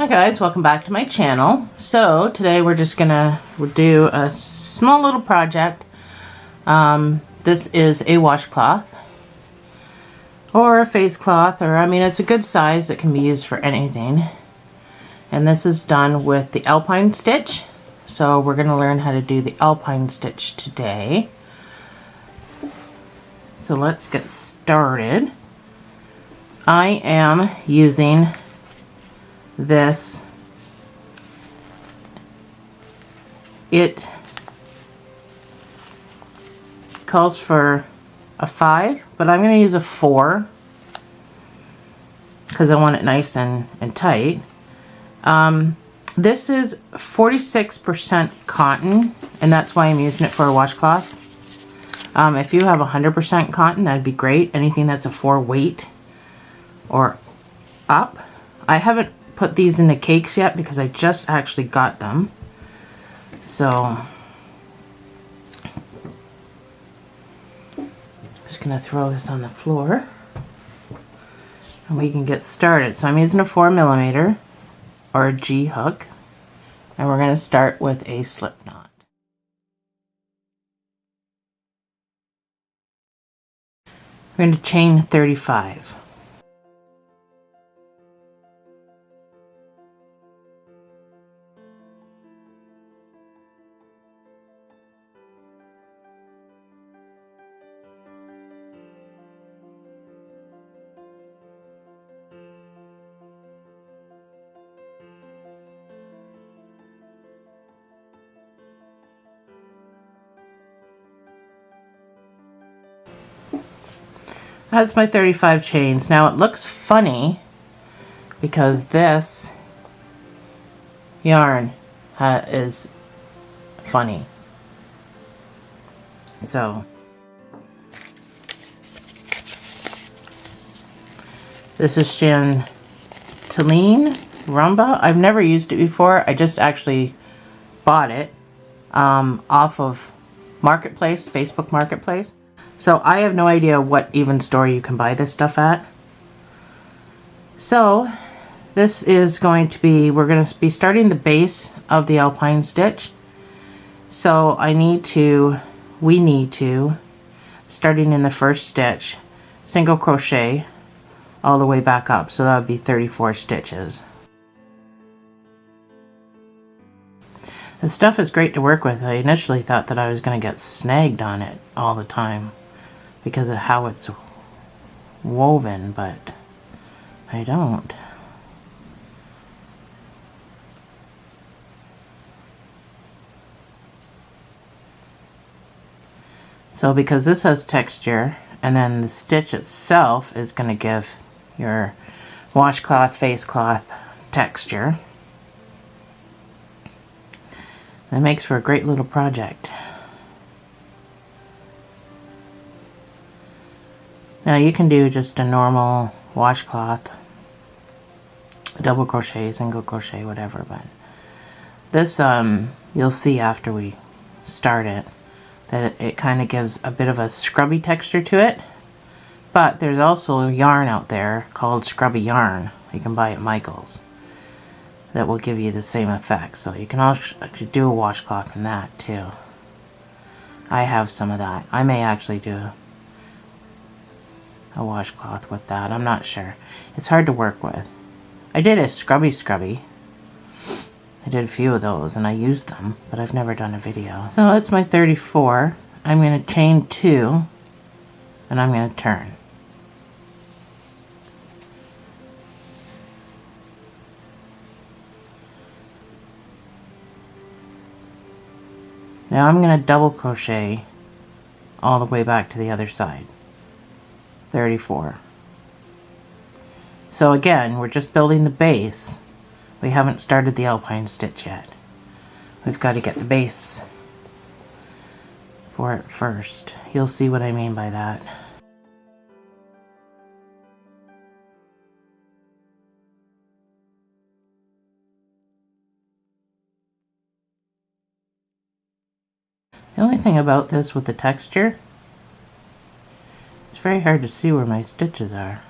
Hi guys, welcome back to my channel. So today we're just gonna do a small little project. This is a washcloth or a face cloth, or I mean it's a good size that can be used for anything. And this is done with the Alpine stitch. So we're gonna learn how to do the Alpine stitch today. So let's get started. I am using this. It calls for a 5, but I'm going to use a 4 because I want it nice and tight. This is 46% cotton, and that's why I'm using it for a washcloth. If you have 100% cotton, that'd be great. Anything that's a 4 weight or up. I haven't put these in the cakes yet because I just actually got them. So I'm just gonna throw this on the floor and we can get started. So I'm using a 4mm or a G hook, and we're gonna start with a slip knot. We're going to chain 35. That's my 35 chains. Now it looks funny because this yarn is funny. So this is Chantilly Rumba. I've never used it before. I just actually bought it off of Marketplace, Facebook Marketplace. So I have no idea what even store you can buy this stuff at. So this is going to be, we're going to be starting the base of the Alpine stitch. So we need to, starting in the first stitch, single crochet all the way back up. So that would be 34 stitches. The stuff is great to work with. I initially thought that I was going to get snagged on it all the time because of how it's woven, but I don't. So because this has texture, and then the stitch itself is going to give your washcloth, face cloth texture, it makes for a great little project. Now you can do just a normal washcloth, double crochet, single crochet, whatever, but this you'll see after we start it that it kind of gives a bit of a scrubby texture to it. But there's also a yarn out there called scrubby yarn you can buy at Michael's that will give you the same effect. So you can actually do a washcloth in that too. I have some of that. I may actually do a washcloth with that. I'm not sure. It's hard to work with. I did a scrubby. I did a few of those and I used them, but I've never done a video. So that's my 34. I'm going to chain 2 and I'm going to turn. Now I'm going to double crochet all the way back to the other side. 34. So again, we're just building the base. We haven't started the Alpine stitch yet. We've got to get the base for it first. You'll see what I mean by that. The only thing about this with the texture, it's very hard to see where my stitches are.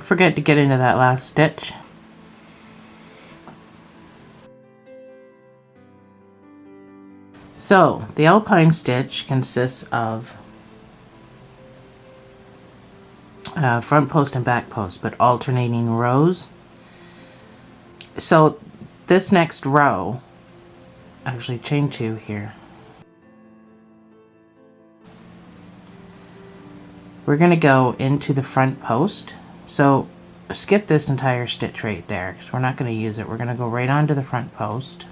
forget to get into that last stitch. So the Alpine stitch consists of front post and back post, but alternating rows. So this next row, actually chain 2 here, we're going to go into the front post. So skip this entire stitch right there because we're not going to use it. We're going to go right onto the front post.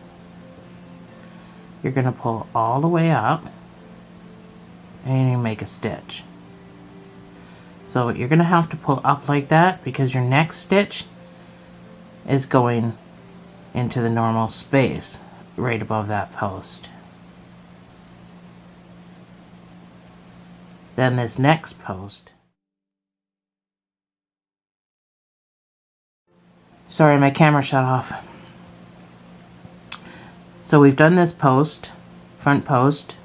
You're going to pull all the way up and you make a stitch. So you're going to have to pull up like that because your next stitch is going into the normal space right above that post. Then this next post, sorry, my camera shut off. So we've done this post, front post,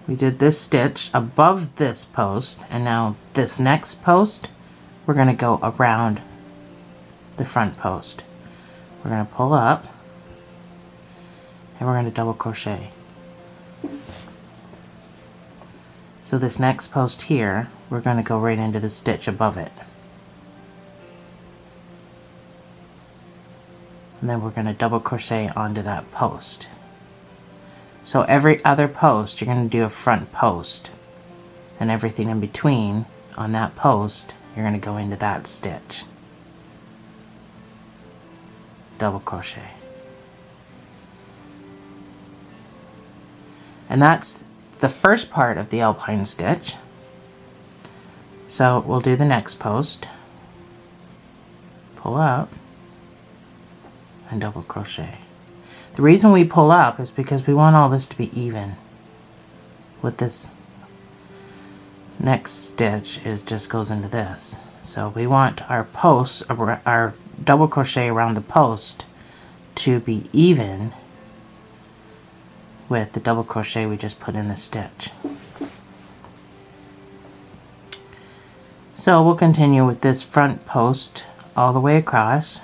we did this stitch above this post, and now this next post, we're going to go around the front post. We're going to pull up, and we're going to double crochet. So this next post here, we're going to go right into the stitch above it. And then we're going to double crochet onto that post. So every other post, you're going to do a front post. And everything in between on that post, you're going to go into that stitch. Double crochet. And that's the first part of the Alpine stitch. So we'll do the next post. Pull up and double crochet. The reason we pull up is because we want all this to be even with this next stitch. It just goes into this. So we want our posts, our double crochet around the post to be even with the double crochet we just put in the stitch. So we'll continue with this front post all the way across.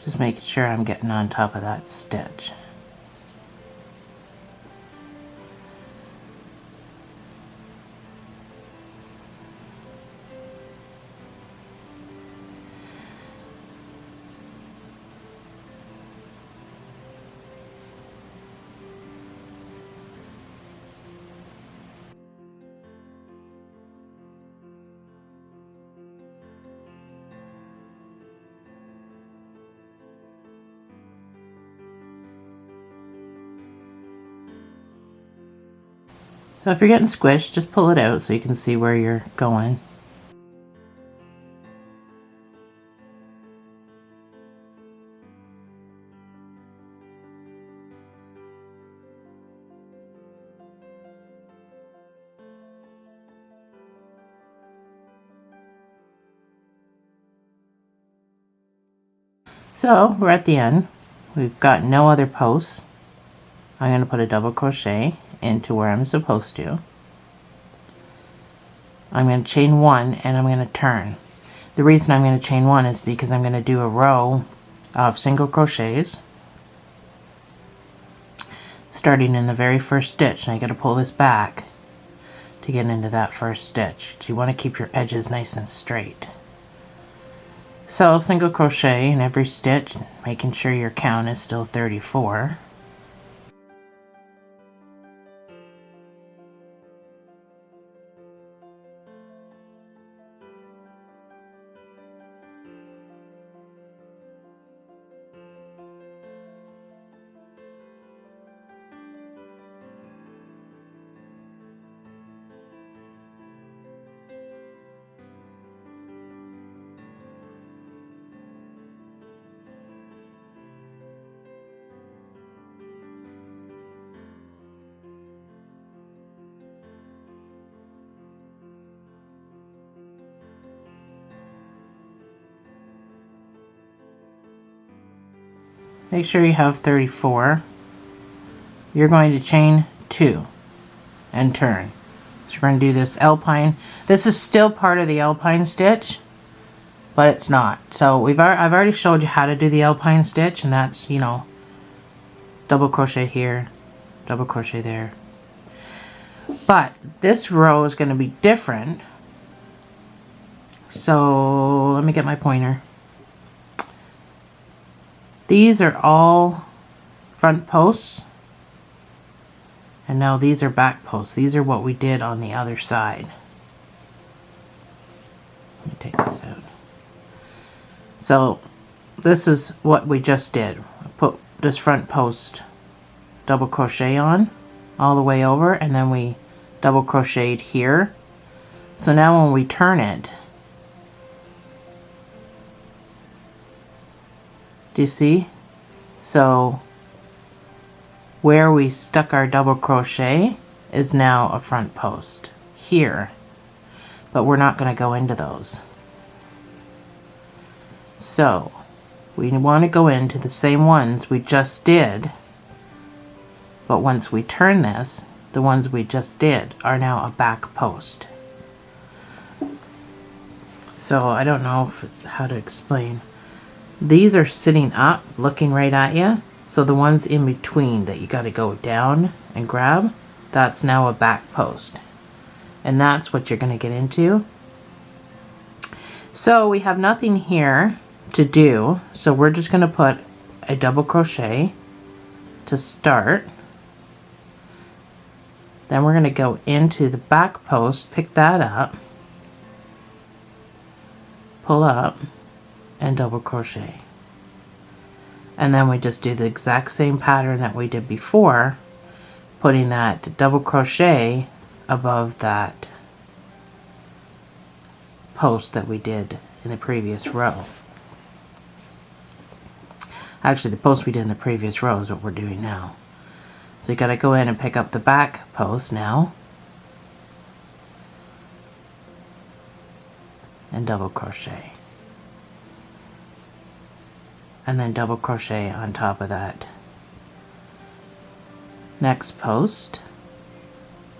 Just making sure I'm getting on top of that stitch. So if you're getting squished, just pull it out so you can see where you're going. So we're at the end. We've got no other posts. I'm going to put a double crochet into where I'm supposed to. I'm going to chain 1 and I'm going to turn. The reason I'm going to chain 1 is because I'm going to do a row of single crochets starting in the very first stitch, and I got to pull this back to get into that first stitch. So you want to keep your edges nice and straight. So single crochet in every stitch, making sure your count is still 34. make sure you have 34. You're going to chain 2 and turn. So we're going to do this Alpine. This is still part of the Alpine stitch, but it's not. So I've already showed you how to do the Alpine stitch, and that's, you know, double crochet here, double crochet there. But this row is going to be different. So let me get my pointer. These are all front posts, and now these are back posts. These are what we did on the other side. Let me take this out. So this is what we just did. I put this front post double crochet on all the way over, and then we double crocheted here. So now when we turn it, do you see? So where we stuck our double crochet is now a front post here, but we're not going to go into those. So we want to go into the same ones we just did, but once we turn this, the ones we just did are now a back post. So I don't know how to explain. These are sitting up, looking right at you. So the ones in between that you got to go down and grab, that's now a back post. And that's what you're going to get into. So we have nothing here to do. So we're just going to put a double crochet to start. Then we're going to go into the back post, pick that up, pull up, and double crochet. And then we just do the exact same pattern that we did before, putting that double crochet above that post that we did in the previous row. Actually, the post we did in the previous row is what we're doing now. So you got to go in and pick up the back post now and double crochet, and then double crochet on top of that next post,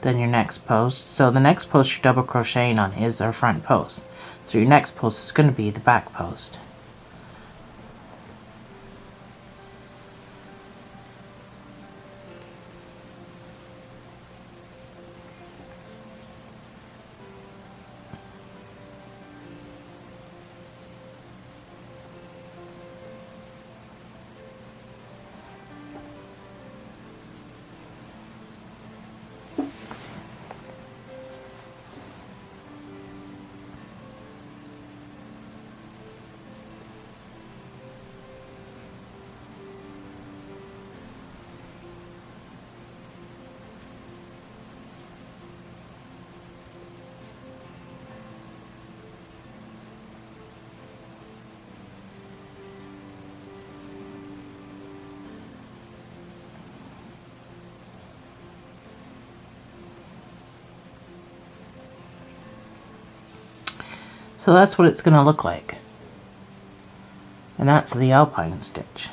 then your next post. So the next post you're double crocheting on is our front post, so your next post is going to be the back post. So that's what it's going to look like. And that's the Alpine stitch.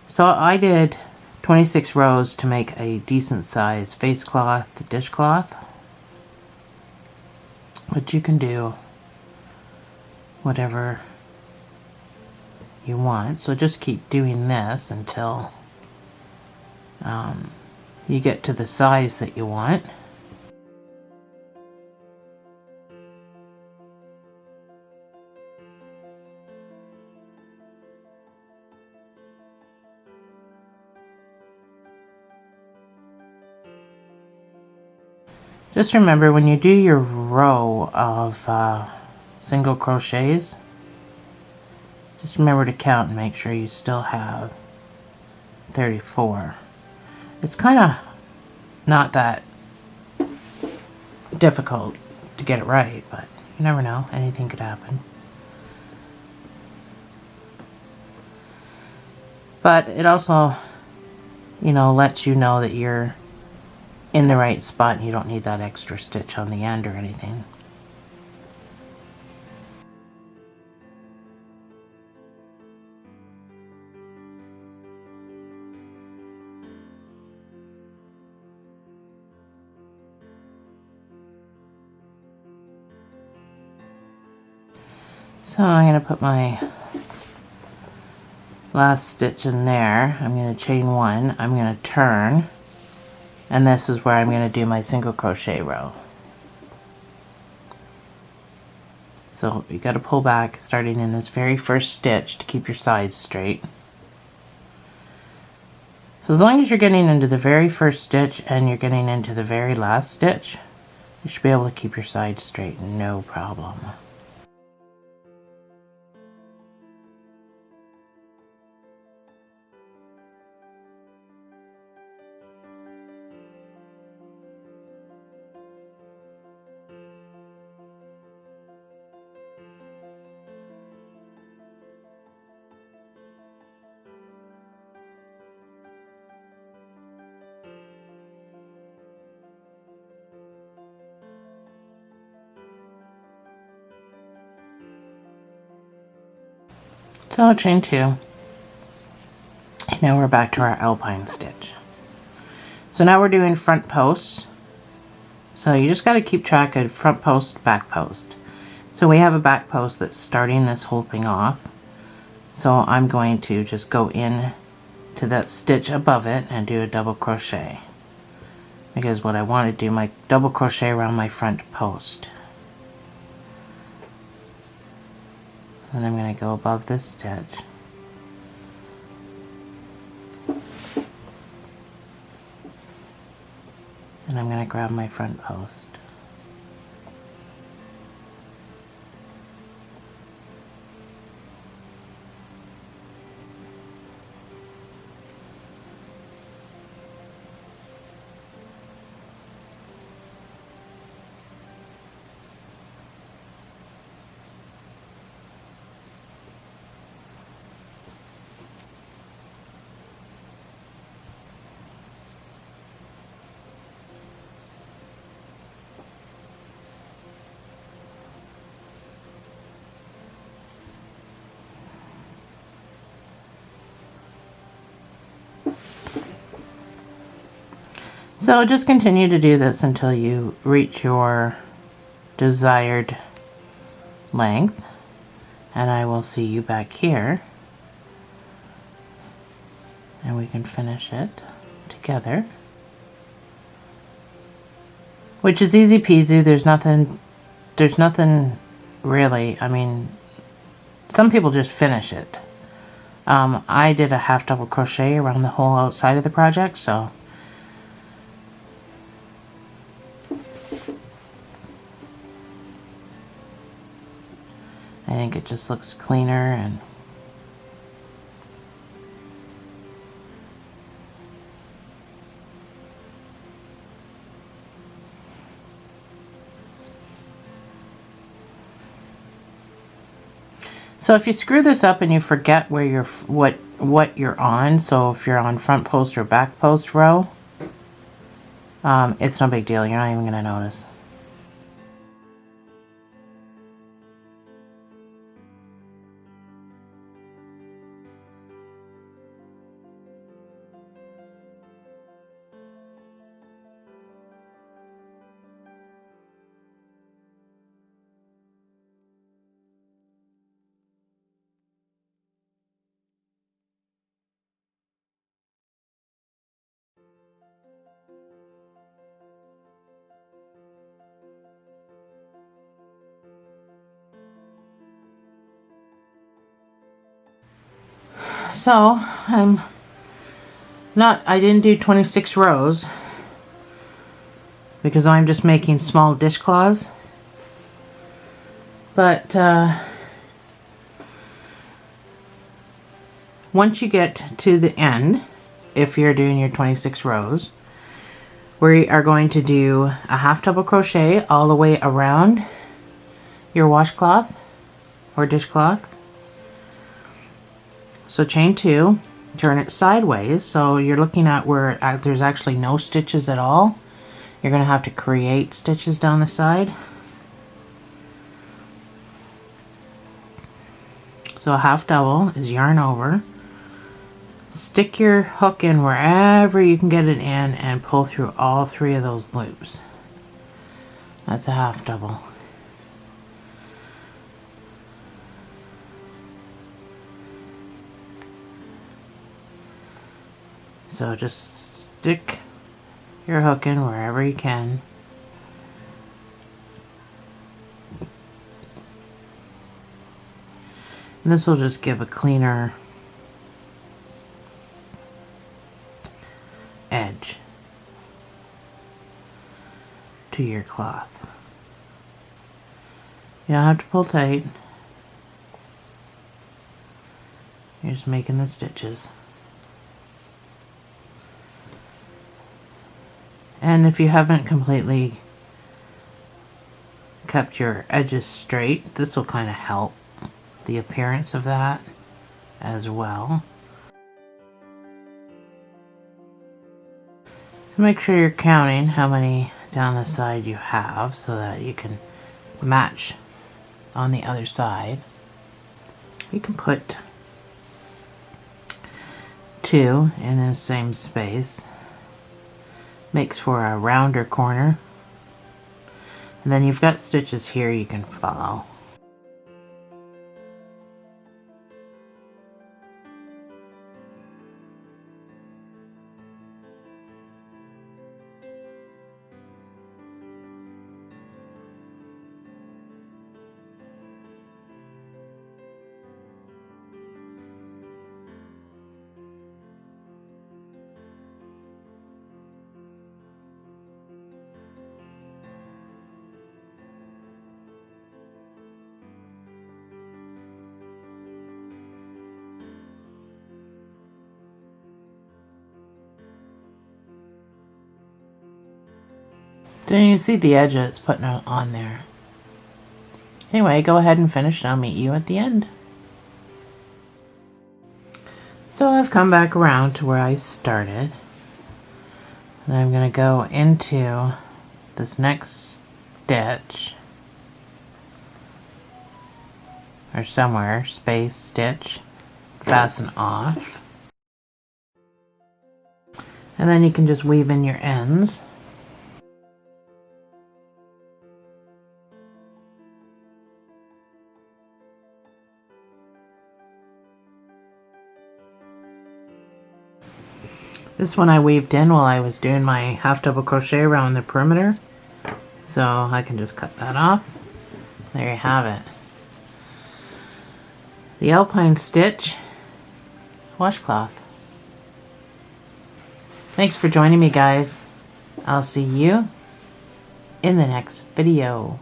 So I did 26 rows to make a decent size face cloth, dishcloth. But you can do whatever you want. So just keep doing this until you get to the size that you want. Just remember, when you do your row of single crochets, just remember to count and make sure you still have 34. It's kind of not that difficult to get it right, but you never know, anything could happen. But it also you know, lets you know that you're in the right spot and you don't need that extra stitch on the end or anything. So I'm going to put my last stitch in there. I'm going to chain one, I'm going to turn, and this is where I'm going to do my single crochet row. So you got to pull back starting in this very first stitch to keep your sides straight. So as long as you're getting into the very first stitch and you're getting into the very last stitch, you should be able to keep your sides straight, no problem. So chain two, and now we're back to our Alpine stitch. So now we're doing front posts. So you just got to keep track of front post, back post. So we have a back post that's starting this whole thing off. So I'm going to just go in to that stitch above it and do a double crochet, because what I want to do, my double crochet around my front post. And I'm going to go above this stitch. And I'm going to grab my front post. So just continue to do this until you reach your desired length, and I will see you back here and we can finish it together, which is easy peasy. There's nothing really, I mean, some people just finish it. I did a half double crochet around the whole outside of the project, so I think it just looks cleaner. And so if you screw this up and you forget where you're what you're on, so if you're on front post or back post row, it's no big deal. You're not even going to notice. So I didn't do 26 rows because I'm just making small dishcloths. But once you get to the end, if you're doing your 26 rows, we are going to do a half double crochet all the way around your washcloth or dishcloth. So chain two, turn it sideways, so you're looking at where there's actually no stitches at all. You're going to have to create stitches down the side. So a half double is yarn over. Stick your hook in wherever you can get it in and pull through all 3 of those loops. That's a half double. So just stick your hook in wherever you can. And this will just give a cleaner edge to your cloth. You don't have to pull tight. You're just making the stitches. And if you haven't completely kept your edges straight, this will kind of help the appearance of that as well. Make sure you're counting how many down the side you have so that you can match on the other side. You can put 2 in the same space. Makes for a rounder corner. And then you've got stitches here you can follow. So you see the edge it's putting on there. Anyway, go ahead and finish and I'll meet you at the end. So I've come back around to where I started. And I'm going to go into this next stitch. Or somewhere, space, stitch, fasten off. And then you can just weave in your ends. This one I weaved in while I was doing my half double crochet around the perimeter. So I can just cut that off. There you have it. The Alpine stitch washcloth. Thanks for joining me, guys. I'll see you in the next video.